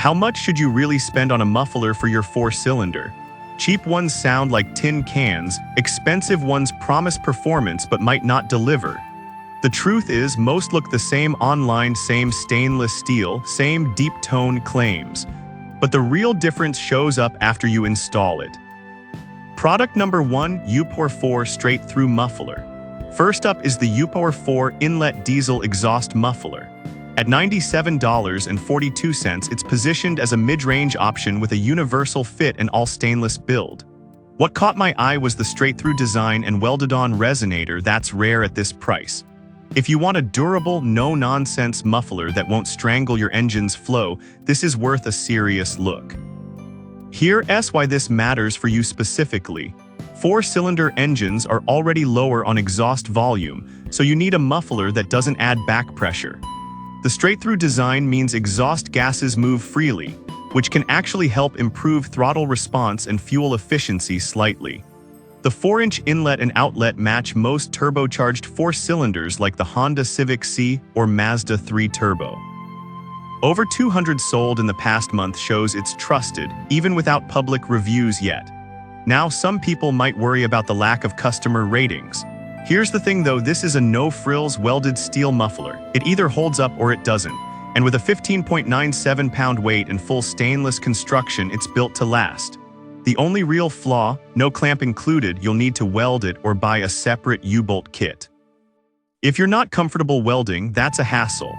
How much should you really spend on a muffler for your four-cylinder? Cheap ones sound like tin cans, expensive ones promise performance but might not deliver. The truth is, most look the same online, same stainless steel, same deep tone claims. But the real difference shows up after you install it. Product number 1, Upupour 4 straight-through muffler. First up is the Upupour 4 inlet diesel exhaust muffler. At $97.42, it's positioned as a mid-range option with a universal fit and all-stainless build. What caught my eye was the straight-through design and welded-on resonator that's rare at this price. If you want a durable, no-nonsense muffler that won't strangle your engine's flow, this is worth a serious look. Here's why this matters for you specifically. Four-cylinder engines are already lower on exhaust volume, so you need a muffler that doesn't add back pressure. The straight-through design means exhaust gases move freely, which can actually help improve throttle response and fuel efficiency slightly. The 4-inch inlet and outlet match most turbocharged four-cylinders like the Honda Civic C or Mazda 3 Turbo. Over 200 sold in the past month shows it's trusted, even without public reviews yet. Now, some people might worry about the lack of customer ratings. Here's the thing though, this is a no-frills welded steel muffler. It either holds up or it doesn't. And with a 15.97-pound weight and full stainless construction, it's built to last. The only real flaw, no clamp included, you'll need to weld it or buy a separate U-bolt kit. If you're not comfortable welding, that's a hassle.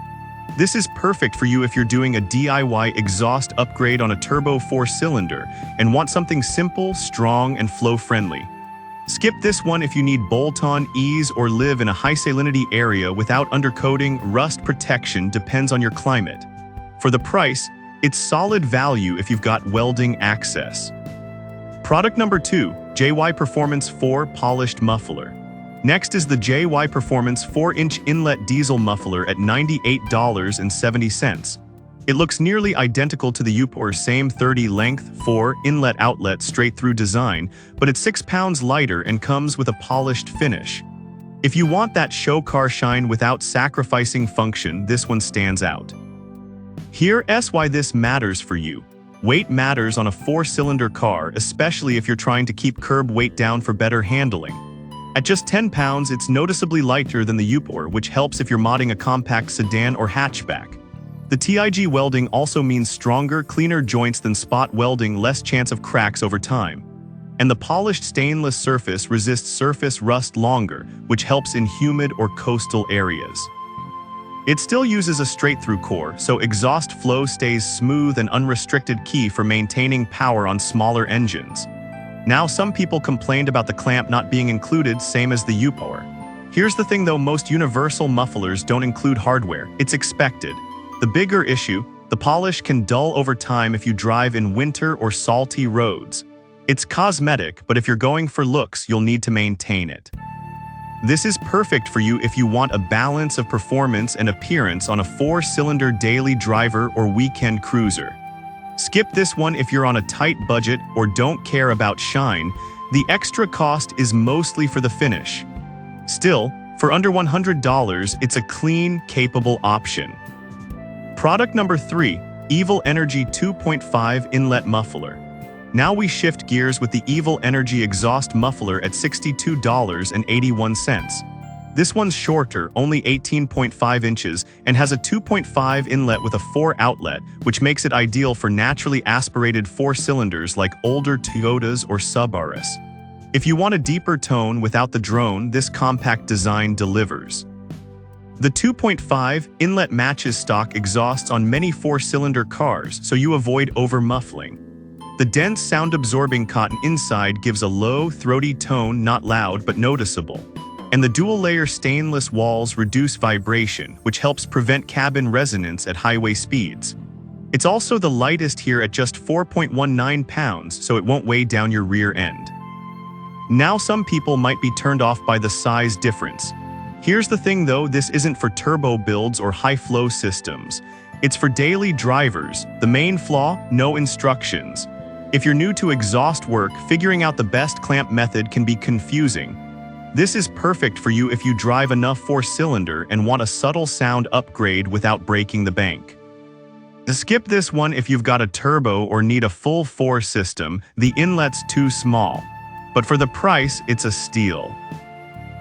This is perfect for you if you're doing a DIY exhaust upgrade on a turbo four-cylinder and want something simple, strong, and flow-friendly. Skip this one if you need bolt-on ease or live in a high salinity area without undercoating. Rust protection depends on your climate. For the price, it's solid value if you've got welding access. Product number 2, JY Performance 4 Polished Muffler. Next is the JY Performance 4-inch inlet diesel muffler at $98.70. It looks nearly identical to the Upupour same 30 length, 4 inlet outlet straight-through design, but it's 6 pounds lighter and comes with a polished finish. If you want that show car shine without sacrificing function, this one stands out. Here's why this matters for you. Weight matters on a four-cylinder car, especially if you're trying to keep curb weight down for better handling. At just 10 pounds, it's noticeably lighter than the Upupour, which helps if you're modding a compact sedan or hatchback. The TIG welding also means stronger, cleaner joints than spot welding, less chance of cracks over time. And the polished stainless surface resists surface rust longer, which helps in humid or coastal areas. It still uses a straight-through core, so exhaust flow stays smooth and unrestricted, key for maintaining power on smaller engines. Now, some people complained about the clamp not being included, same as the Upupour. Here's the thing though, most universal mufflers don't include hardware. It's expected. The bigger issue, the polish can dull over time if you drive in winter or salty roads. It's cosmetic, but if you're going for looks, you'll need to maintain it. This is perfect for you if you want a balance of performance and appearance on a four-cylinder daily driver or weekend cruiser. Skip this one if you're on a tight budget or don't care about shine. The extra cost is mostly for the finish. Still, for under $100, it's a clean, capable option. Product number 3, Evil Energy 2.5 Inlet Muffler. Now we shift gears with the Evil Energy exhaust muffler at $62.81. This one's shorter, only 18.5 inches, and has a 2.5 inlet with a 4 outlet, which makes it ideal for naturally aspirated four-cylinders like older Toyotas or Subarus. If you want a deeper tone without the drone, this compact design delivers. The 2.5 inlet matches stock exhausts on many four-cylinder cars, so you avoid over-muffling. The dense sound-absorbing cotton inside gives a low, throaty tone, not loud but noticeable. And the dual-layer stainless walls reduce vibration, which helps prevent cabin resonance at highway speeds. It's also the lightest here at just 4.19 pounds, so it won't weigh down your rear end. Now some people might be turned off by the size difference. Here's the thing though, this isn't for turbo builds or high-flow systems. It's for daily drivers. The main flaw? No instructions. If you're new to exhaust work, figuring out the best clamp method can be confusing. This is perfect for you if you drive enough four-cylinder and want a subtle sound upgrade without breaking the bank. Skip this one if you've got a turbo or need a full 4 system, the inlet's too small. But for the price, it's a steal.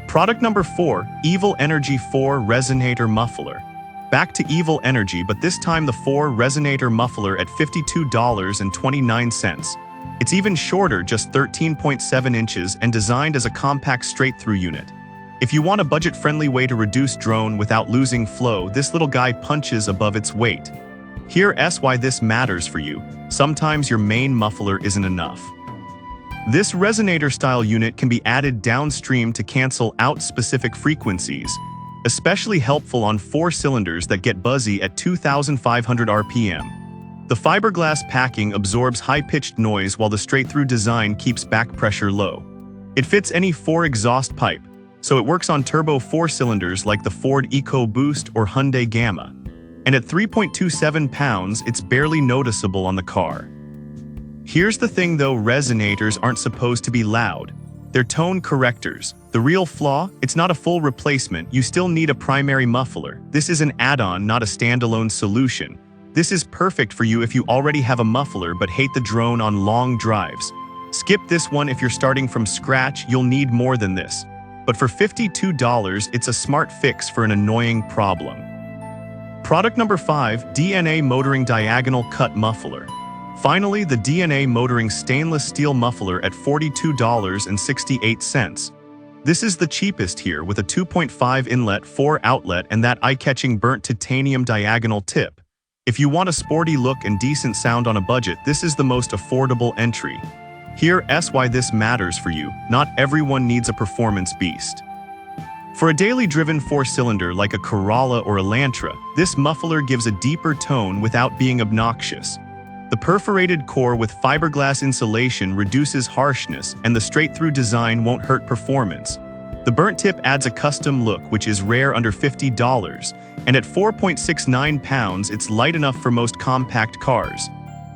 Product number 4, Evil Energy 4 Resonator Muffler. Back to Evil Energy, but this time the 4 Resonator Muffler at $52.29. It's even shorter, just 13.7 inches, and designed as a compact straight-through unit. If you want a budget-friendly way to reduce drone without losing flow, this little guy punches above its weight. Here's why this matters for you. Sometimes your main muffler isn't enough. This resonator-style unit can be added downstream to cancel out specific frequencies, especially helpful on 4 cylinders that get buzzy at 2,500 RPM. The fiberglass packing absorbs high-pitched noise while the straight-through design keeps back pressure low. It fits any 4 exhaust pipe, so it works on turbo 4 cylinders like the Ford EcoBoost or Hyundai Gamma. And at 3.27 pounds, it's barely noticeable on the car. Here's the thing though, resonators aren't supposed to be loud. They're tone correctors. The real flaw? It's not a full replacement, you still need a primary muffler. This is an add-on, not a standalone solution. This is perfect for you if you already have a muffler but hate the drone on long drives. Skip this one if you're starting from scratch, you'll need more than this. But for $52, it's a smart fix for an annoying problem. Product number 5, DNA Motoring Diagonal Cut Muffler. Finally, the DNA Motoring Stainless Steel Muffler at $42.68. This is the cheapest here, with a 2.5 inlet, 4 outlet, and that eye-catching burnt titanium diagonal tip. If you want a sporty look and decent sound on a budget, this is the most affordable entry. Here's why this matters for you. Not everyone needs a performance beast. For a daily driven 4-cylinder like a Corolla or a Elantra, this muffler gives a deeper tone without being obnoxious. The perforated core with fiberglass insulation reduces harshness, and the straight-through design won't hurt performance. The burnt tip adds a custom look, which is rare under $50, and at 4.69 pounds, it's light enough for most compact cars.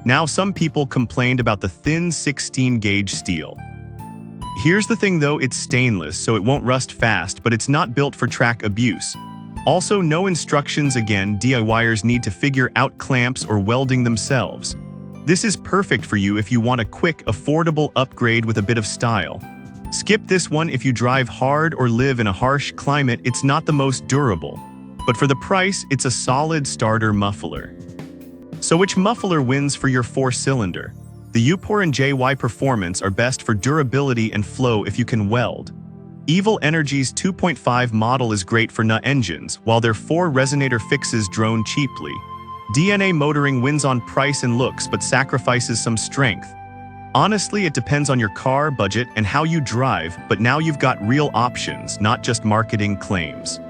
Now, some people complained about the thin 16-gauge steel. Here's the thing though, it's stainless, so it won't rust fast, but it's not built for track abuse. Also, no instructions again, DIYers need to figure out clamps or welding themselves. This is perfect for you if you want a quick, affordable upgrade with a bit of style. Skip this one if you drive hard or live in a harsh climate. It's not the most durable. But for the price, it's a solid starter muffler. So which muffler wins for your 4-cylinder? The Upupour and JY Performance are best for durability and flow if you can weld. Evil Energy's 2.5 model is great for nut engines, while their 4 resonator fixes drone cheaply. DNA Motoring wins on price and looks but sacrifices some strength. Honestly, it depends on your car, budget, and how you drive, but now you've got real options, not just marketing claims.